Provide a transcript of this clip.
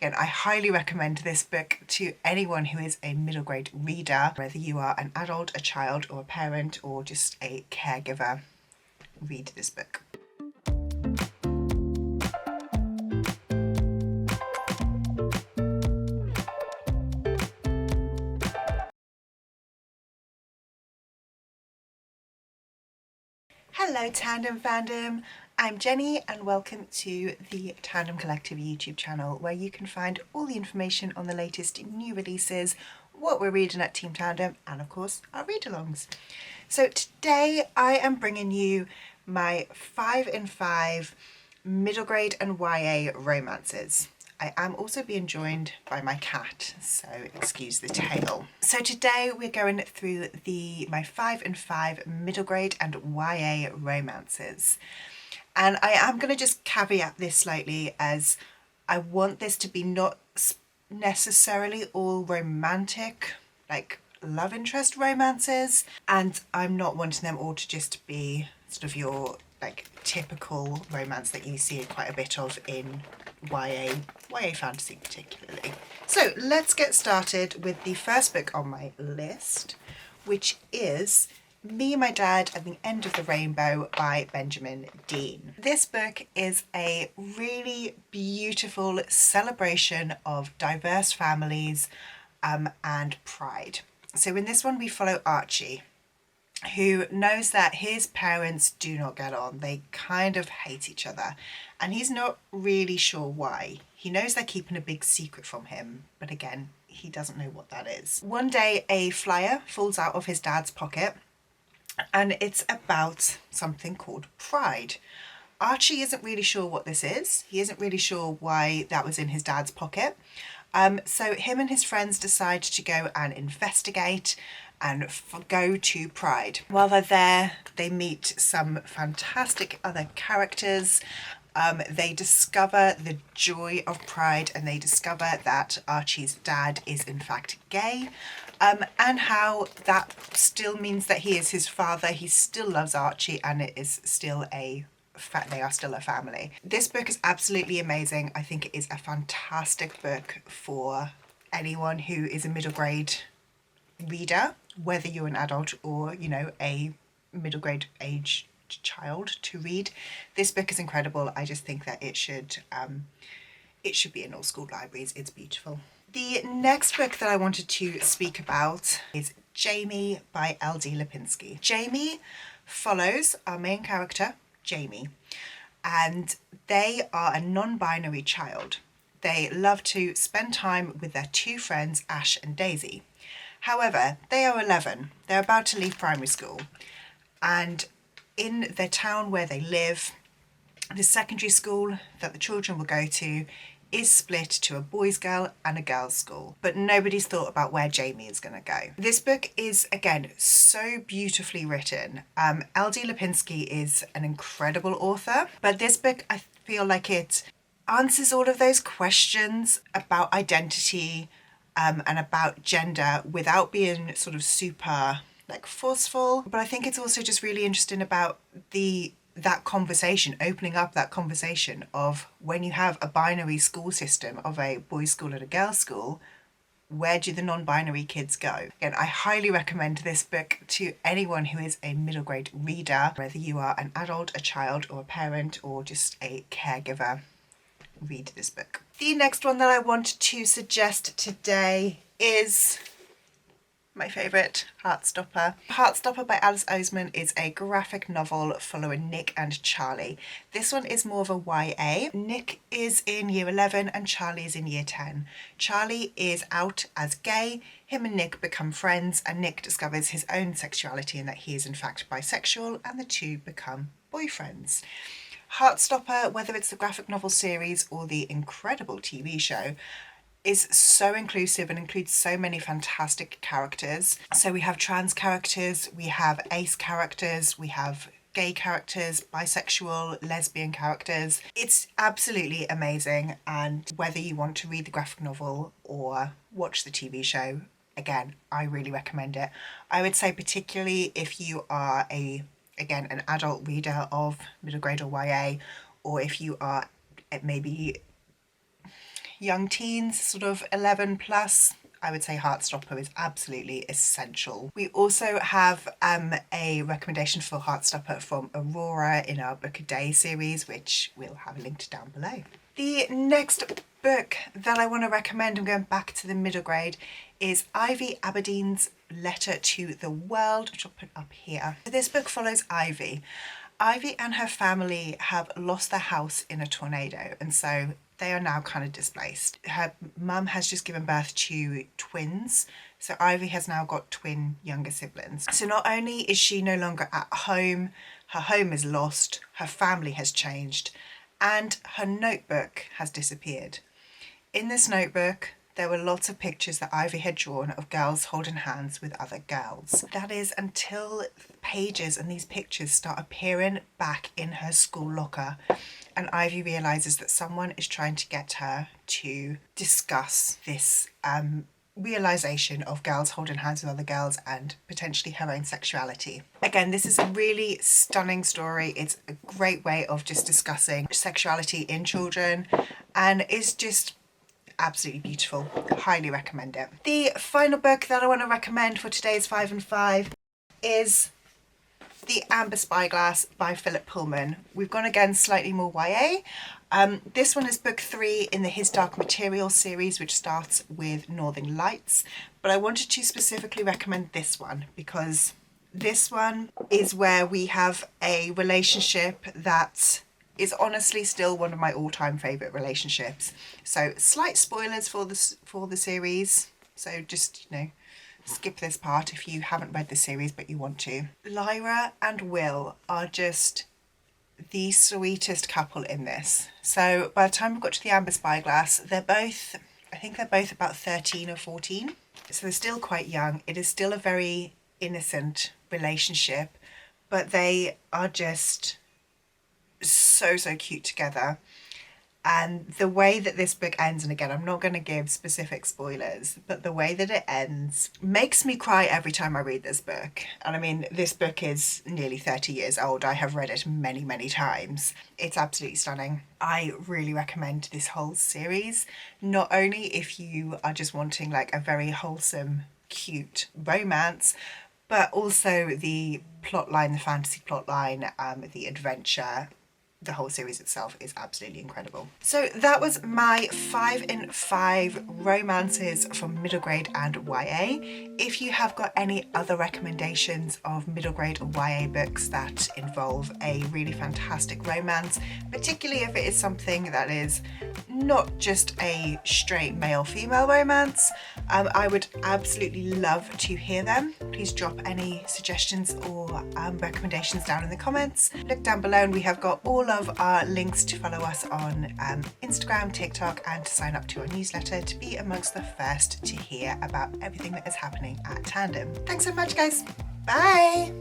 Again, I highly recommend this book to anyone who is a middle grade reader, whether you are an adult, a child, or a parent, or just a caregiver. Read this book. Hello Tandem fandom, I'm Jenny and welcome to the Tandem Collective YouTube channel where you can find all the information on the latest new releases, what we're reading at Team Tandem, and of course our read-alongs. So today I am bringing you my 5 in 5 middle grade and YA romances. I am also being joined by my cat, so excuse the tail. So today we're going through my 5 in 5 middle grade and YA romances. And I am going to just caveat this slightly, as I want this to be not necessarily all romantic, like love interest romances, and I'm not wanting them all to just be sort of your like typical romance that you see quite a bit of in YA fantasy particularly. So let's get started with the first book on my list, which is Me, My Dad and the End of the Rainbow by Benjamin Dean. This book is a really beautiful celebration of diverse families and pride. So in this one we follow Archie, who knows that his parents do not get on. They kind of hate each other and he's not really sure why. He knows they're keeping a big secret from him, but again, he doesn't know what that is. One day a flyer falls out of his dad's pocket and it's about something called pride. Archie isn't really sure what this is. He isn't really sure why that was in his dad's pocket. So him and his friends decide to go and investigate and go to Pride. While they're there, they meet some fantastic other characters. They discover the joy of Pride and they discover that Archie's dad is in fact gay, and how that still means that he is his father. He still loves Archie and it is still they are still a family. This book is absolutely amazing. I think it is a fantastic book for anyone who is a middle grade reader, whether you're an adult or, you know, a middle grade age child to read. This book is incredible. I just think that it should be in all school libraries. It's beautiful. The next book that I wanted to speak about is Jamie by L.D. Lipinski. Jamie follows our main character, Jamie, and they are a non-binary child. They love to spend time with their two friends, Ash and Daisy. However, they are 11, they're about to leave primary school, and in the town where they live, the secondary school that the children will go to is split to a boys' girl and a girls' school, but nobody's thought about where Jamie is going to go. This book is, again, so beautifully written. L.D. Lipinski is an incredible author, but this book, I feel like it answers all of those questions about identity and about gender without being sort of super like forceful. But I think it's also just really interesting about that conversation, opening up that conversation of when you have a binary school system of a boys' school and a girls' school, where do the non-binary kids go? Again, I highly recommend this book to anyone who is a middle grade reader, whether you are an adult, a child, or a parent, or just a caregiver. Read this book. The next one that I want to suggest today is my favourite, Heartstopper. Heartstopper by Alice Oseman is a graphic novel following Nick and Charlie. This one is more of a YA. Nick is in year 11 and Charlie is in year 10. Charlie is out as gay. Him and Nick become friends and Nick discovers his own sexuality and that he is in fact bisexual, and the two become boyfriends. Heartstopper, whether it's the graphic novel series or the incredible TV show, is so inclusive and includes so many fantastic characters. So we have trans characters, we have ace characters, we have gay characters, bisexual, lesbian characters. It's absolutely amazing, and whether you want to read the graphic novel or watch the TV show, again, I really recommend it. I would say particularly if you are an adult reader of middle grade or YA, or if you are maybe young teens, sort of 11 plus, I would say Heartstopper is absolutely essential. We also have a recommendation for Heartstopper from Aurora in our Book a Day series, which we'll have linked down below. The next book that I want to recommend, I'm going back to the middle grade, is Ivy Aberdeen's Letter to the World, which I'll put up here. This book follows Ivy. Ivy and her family have lost their house in a tornado, and so they are now kind of displaced. Her mum has just given birth to twins, so Ivy has now got twin younger siblings. So not only is she no longer at home, her home is lost, her family has changed, and her notebook has disappeared. In this notebook, there were lots of pictures that Ivy had drawn of girls holding hands with other girls. That is until pages and these pictures start appearing back in her school locker, and Ivy realises that someone is trying to get her to discuss this realisation of girls holding hands with other girls and potentially her own sexuality. Again, this is a really stunning story. It's a great way of just discussing sexuality in children, and it's just absolutely beautiful. Highly recommend it. The final book that I want to recommend for today's 5 and 5 is The Amber Spyglass by Philip Pullman. We've gone again slightly more YA. This one is book 3 in the His Dark Materials series, which starts with Northern Lights, but I wanted to specifically recommend this one because this one is where we have a relationship that is honestly still one of my all-time favourite relationships. So slight spoilers for the series, so just, you know, skip this part if you haven't read the series but you want to. Lyra and Will are just the sweetest couple in this. So by the time we got to the Amber Spyglass, I think they're both about 13 or 14. So they're still quite young. It is still a very innocent relationship, but they are just so cute together. And the way that this book ends, and again, I'm not going to give specific spoilers, but the way that it ends makes me cry every time I read this book. And I mean, this book is nearly 30 years old. I have read it many times. It's absolutely stunning. I really recommend this whole series, not only if you are just wanting like a very wholesome, cute romance, but also the plotline, the fantasy plotline, the adventure. The whole series itself is absolutely incredible. So that was my 5 in 5 romances from middle grade and YA. If you have got any other recommendations of middle grade or YA books that involve a really fantastic romance, particularly if it is something that is not just a straight male-female romance, I would absolutely love to hear them. Please drop any suggestions or recommendations down in the comments. Look down below and we have got all of our links to follow us on Instagram, TikTok, and to sign up to our newsletter to be amongst the first to hear about everything that is happening at Tandem. Thanks so much, guys. Bye.